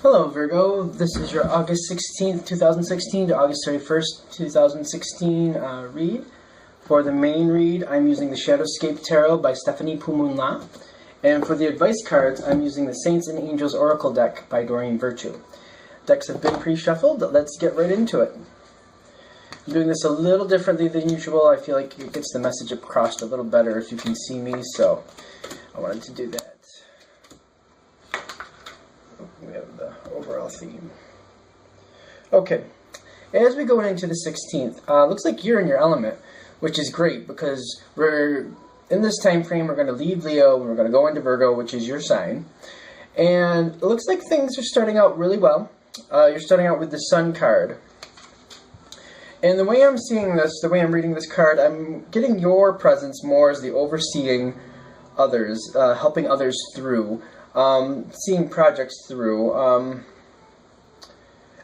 Hello Virgo, this is your August 16th, 2016 to August 31st, 2016 read. For the main read, I'm using the Shadowscape Tarot by Stephanie Pumunla. And for the advice cards, I'm using the Saints and Angels Oracle deck by Doreen Virtue. Decks have been pre-shuffled, let's get right into it. I'm doing this a little differently than usual. I feel like it gets the message across a little better if you can see me, so I wanted to do that. We have the overall theme. Okay, as we go into the 16th, looks like you're in your element, which is great because we're in this time frame. We're going to leave Leo and we're going to go into Virgo, which is your sign. And it looks like things are starting out really well. You're starting out with the Sun card. And the way I'm seeing this, the way I'm reading this card, I'm getting your presence more as the overseeing others, helping others through. Seeing projects through.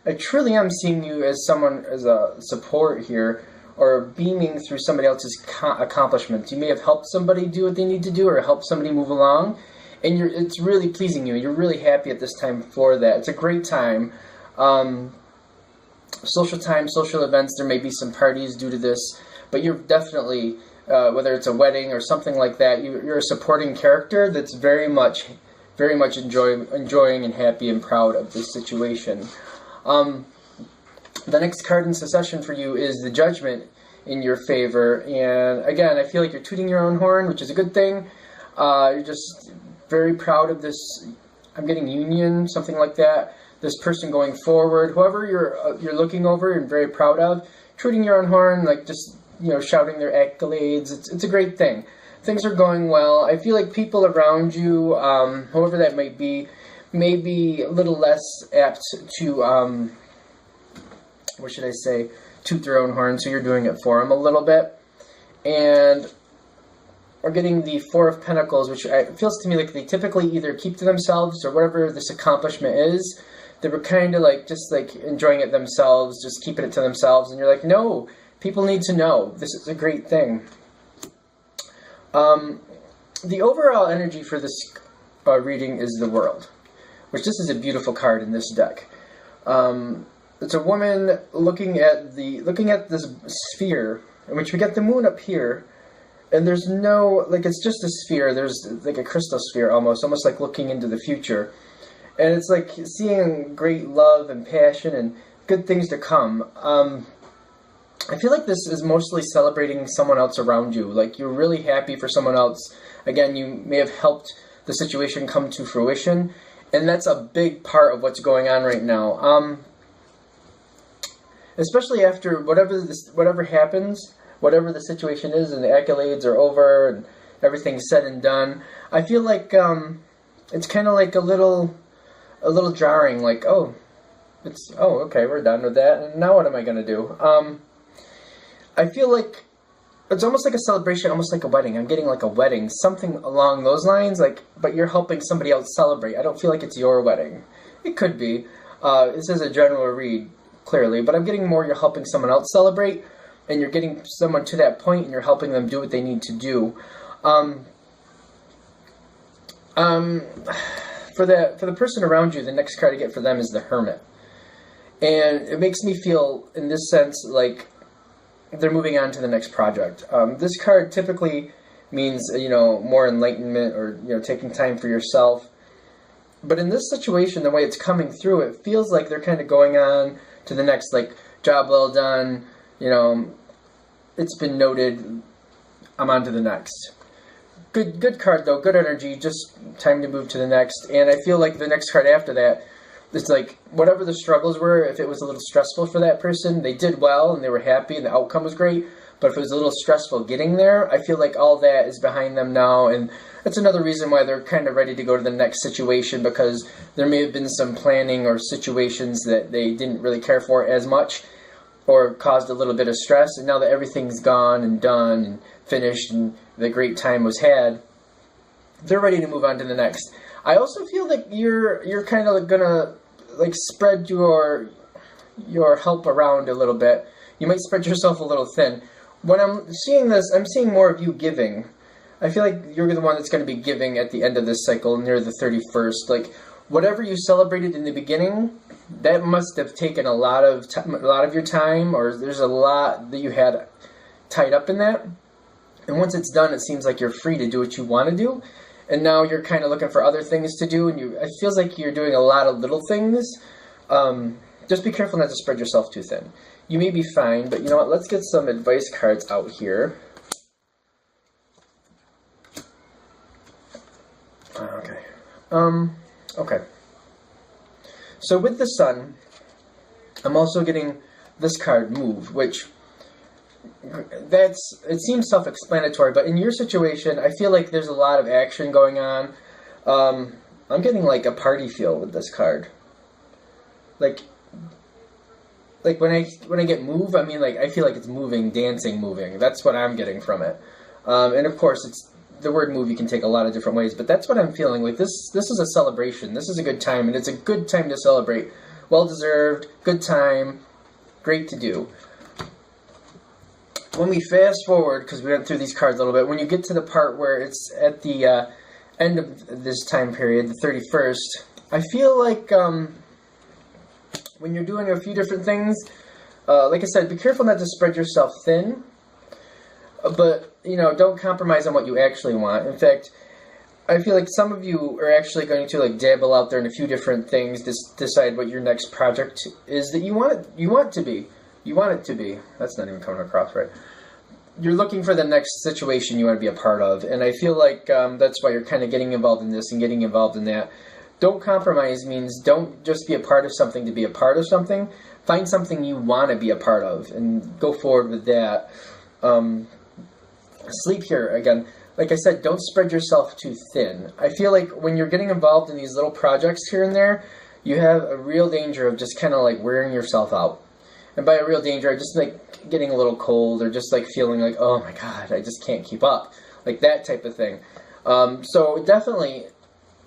I truly am seeing you as someone, as a support here, or beaming through somebody else's accomplishments. You may have helped somebody do what they need to do, or helped somebody move along, and it's really pleasing you. You're really happy at this time for that. It's a great time. Social events, there may be some parties due to this, but you're definitely, whether it's a wedding or something like that, you're a supporting character that's very much enjoying and happy and proud of this situation. The next card in succession for you is the Judgment in your favor, and again, I feel like you're tooting your own horn, which is a good thing. You're just very proud of this. I'm getting union, something like that. This person going forward, whoever you're looking over and very proud of, tooting your own horn, like just shouting their accolades. It's a great thing. Things are going well. I feel like people around you, whoever that might be a little less apt to, what should I say, toot their own horn, so you're doing it for them a little bit. And we're getting the Four of Pentacles, which feels to me like they typically either keep to themselves or whatever this accomplishment is. They were kind of like, just like enjoying it themselves, just keeping it to themselves. And you're like, no, people need to know. This is a great thing. The overall energy for this reading is the World, which this is a beautiful card in this deck. It's a woman looking at this sphere, in which we get the moon up here, and there's no, like, it's just a sphere. There's like a crystal sphere almost like looking into the future, and it's like seeing great love and passion and good things to come. I feel like this is mostly celebrating someone else around you. Like, you're really happy for someone else. Again, you may have helped the situation come to fruition, and that's a big part of what's going on right now. Especially after whatever happens, whatever the situation is, and the accolades are over and everything's said and done. I feel like it's kind of like a little jarring. Like, okay, we're done with that, and now what am I gonna do? I feel like it's almost like a celebration, almost like a wedding. I'm getting like a wedding, something along those lines, like, but you're helping somebody else celebrate. I don't feel like it's your wedding. It could be. This is a general read, clearly, but I'm getting more you're helping someone else celebrate, and you're getting someone to that point, and you're helping them do what they need to do. For the person around you, the next card to get for them is the Hermit. And it makes me feel, in this sense, like they're moving on to the next project. This card typically means, more enlightenment or, taking time for yourself. But in this situation, the way it's coming through, it feels like they're kind of going on to the next, like, job well done, it's been noted, I'm on to the next. Good card, though, good energy, just time to move to the next. And I feel like the next card after that, it's like, whatever the struggles were, if it was a little stressful for that person, they did well and they were happy and the outcome was great. But if it was a little stressful getting there, I feel like all that is behind them now. And that's another reason why they're kind of ready to go to the next situation, because there may have been some planning or situations that they didn't really care for as much or caused a little bit of stress. And now that everything's gone and done and finished and the great time was had, they're ready to move on to the next. I also feel that you're kind of gonna like spread your help around a little bit. You might spread yourself a little thin. When I'm seeing this, I'm seeing more of you giving. I feel like you're the one that's going to be giving at the end of this cycle, near the 31st. Like, whatever you celebrated in the beginning, that must have taken a lot of your time, or there's a lot that you had tied up in that. And once it's done, it seems like you're free to do what you want to do. And now you're kind of looking for other things to do, and it feels like you're doing a lot of little things. Just be careful not to spread yourself too thin. You may be fine, but you know what? Let's get some advice cards out here. Okay. Okay. So with the Sun, I'm also getting this card, Move, which it seems self-explanatory, but in your situation, I feel like there's a lot of action going on. I'm getting like a party feel with this card. Like when I get Move, I mean, like, I feel like it's moving, dancing, moving. That's what I'm getting from it. And of course, the word move you can take a lot of different ways, but that's what I'm feeling. Like this is a celebration. This is a good time, and it's a good time to celebrate. Well deserved, good time, great to do. When we fast forward, because we went through these cards a little bit, when you get to the part where it's at the end of this time period, the 31st, I feel like when you're doing a few different things, like I said, be careful not to spread yourself thin, but, you know, don't compromise on what you actually want. In fact, I feel like some of you are actually going to like dabble out there in a few different things, decide what your next project is that you want it to be. You want it to be. That's not even coming across right. You're looking for the next situation you want to be a part of, and I feel like that's why you're kind of getting involved in this and getting involved in that. Don't compromise means don't just be a part of something to be a part of something. Find something you want to be a part of and go forward with that. Sleep here, again, like I said, don't spread yourself too thin. I feel like when you're getting involved in these little projects here and there, you have a real danger of just kind of like wearing yourself out. And by a real danger, I just like getting a little cold, or just like feeling like, oh my god, I just can't keep up. Like that type of thing. So definitely,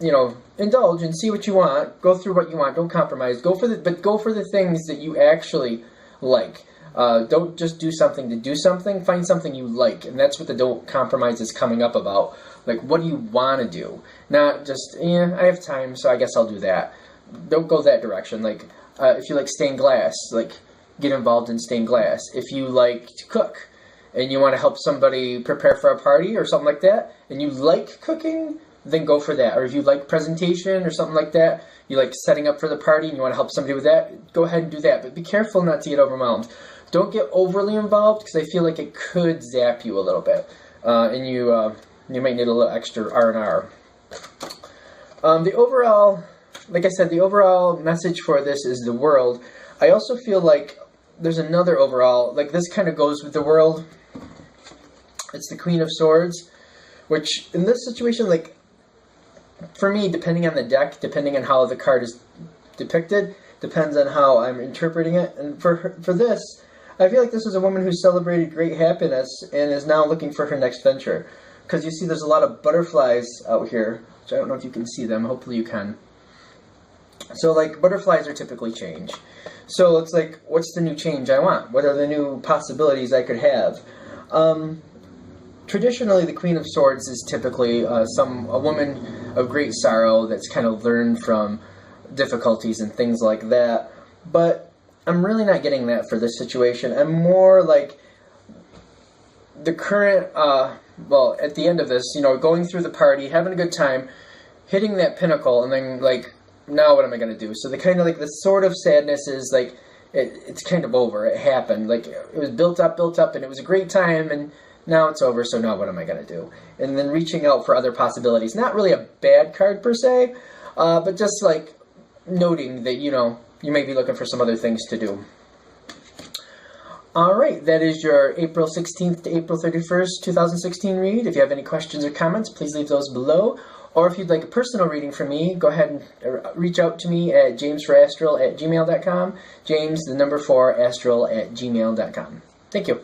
you know, indulge and see what you want. Go through what you want. Don't compromise. Go for the things that you actually like. Don't just do something to do something. Find something you like, and that's what the don't compromise is coming up about. Like, what do you want to do? Not just, I have time, so I guess I'll do that. Don't go that direction. Like, if you like stained glass, like, get involved in stained glass. If you like to cook, and you want to help somebody prepare for a party or something like that, and you like cooking, then go for that. Or if you like presentation or something like that, you like setting up for the party and you want to help somebody with that, go ahead and do that. But be careful not to get overwhelmed. Don't get overly involved, because I feel like it could zap you a little bit, and you might need a little extra R&R. The overall, like I said, the overall message for this is the World. I also feel like there's another overall, like this kind of goes with the World. It's the Queen of Swords, which in this situation, like, for me, depending on the deck, depending on how the card is depicted, depends on how I'm interpreting it. And for this, I feel like this is a woman who celebrated great happiness and is now looking for her next venture. Because you see there's a lot of butterflies out here, which I don't know if you can see them. Hopefully you can. So, like, butterflies are typically change. So it's like, what's the new change I want? What are the new possibilities I could have? Traditionally, the Queen of Swords is typically a woman of great sorrow that's kind of learned from difficulties and things like that. But I'm really not getting that for this situation. I'm more like the current, well, at the end of this, you know, going through the party, having a good time, hitting that pinnacle, and then, like, now what am I going to do? So the kind of, like, the sort of sadness is, like, it's kind of over. It happened. Like, it was built up, and it was a great time, and now it's over, so now what am I going to do? And then reaching out for other possibilities. Not really a bad card, per se, but just, like, noting that, you know, you may be looking for some other things to do. Alright, that is your April 16th to April 31st, 2016 read. If you have any questions or comments, please leave those below. Or if you'd like a personal reading from me, go ahead and reach out to me at jamesforastral@gmail.com. James, the number 4, astral@gmail.com. Thank you.